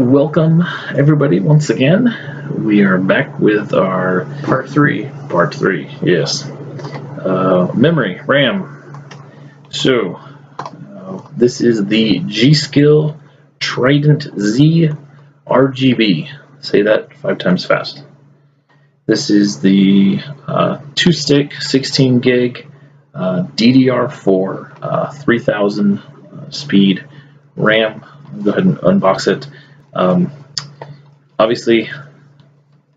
Welcome everybody once again. We are back with our part three, yes. Memory, RAM. So this is the GSkill TridentZ RGB. Say that 5 times fast. This is the 2-stick 16 gig DDR4 3000 speed RAM. I'll go ahead and unbox it. Obviously,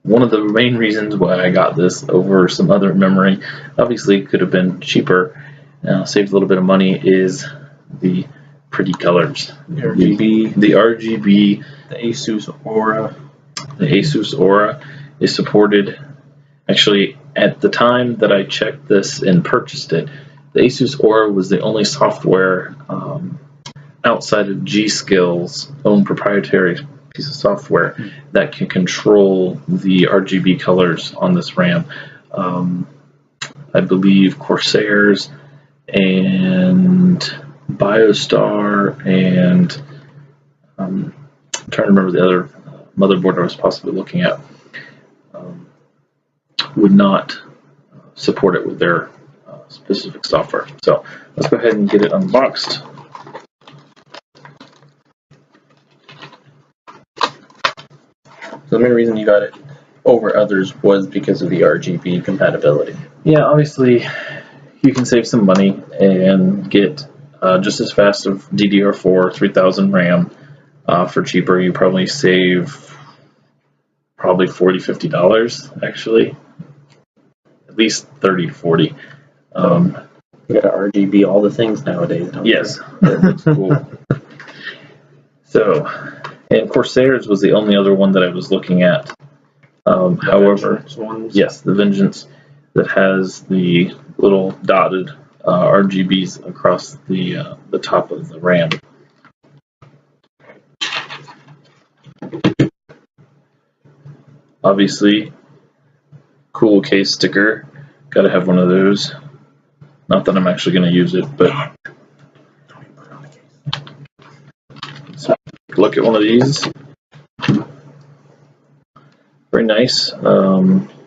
one of the main reasons why I got this over some other memory, obviously it could have been cheaper, saved a little bit of money, is the pretty colors. The RGB, the Asus Aura. The Asus Aura is supported. Actually, at the time that I checked this and purchased it, the Asus Aura was the only software outside of GSkill's own proprietary piece of software that can control the RGB colors on this RAM. I believe Corsairs and BioStar and I'm trying to remember the other motherboard I was possibly looking at would not support it with their specific software. So let's go ahead and get it unboxed. So the main reason you got it over others was because of the RGB compatibility. Yeah, obviously you can save some money and get just as fast of DDR4 3000 RAM for cheaper. You probably save $40 to $50 actually, at least 30 to 40. You got RGB all the things nowadays, don't yes, that looks cool. So, and Corsairs was the only other one that I was looking at. However, yes, the Vengeance that has the little dotted RGBs across the top of the RAM. Obviously, cool case sticker. Got to have one of those. Not that I'm actually going to use it, but so look at one of these. Very nice.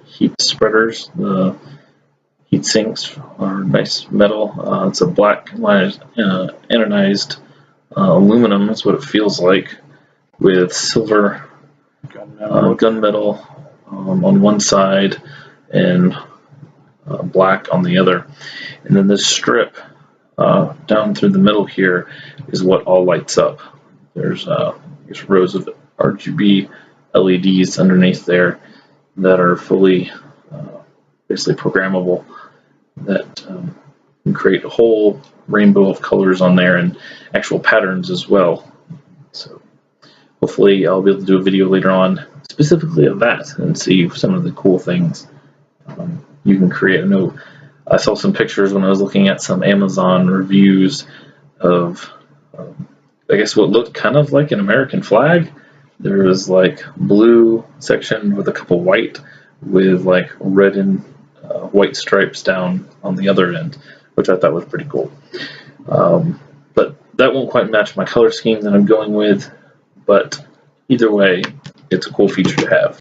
Heat spreaders. The heat sinks are nice metal. It's a black anodized aluminum. That's what it feels like, with silver gunmetal on one side and black on the other. And then this strip down through the middle here is what all lights up. There's rows of RGB LEDs underneath there that are fully basically programmable, that can create a whole rainbow of colors on there and actual patterns as well. So hopefully I'll be able to do a video later on specifically of that and see some of the cool things you can create. I know I saw some pictures when I was looking at some Amazon reviews of I guess what looked kind of like an American flag. There was like blue section with a couple white with like red and white stripes down on the other end, which I thought was pretty cool. But that won't quite match my color scheme that I'm going with, but either way, it's a cool feature to have.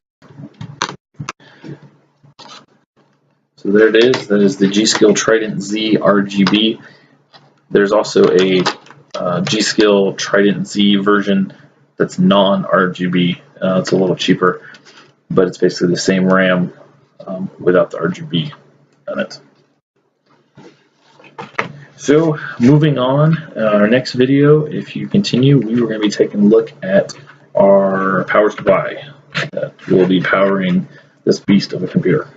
So there it is. That is the GSkill TridentZ RGB. There's also a GSkill TridentZ version that's non-RGB. It's a little cheaper, but it's basically the same RAM without the RGB on it. So moving on, our next video, if you continue, we were going to be taking a look at our power supply that will be powering this beast of a computer.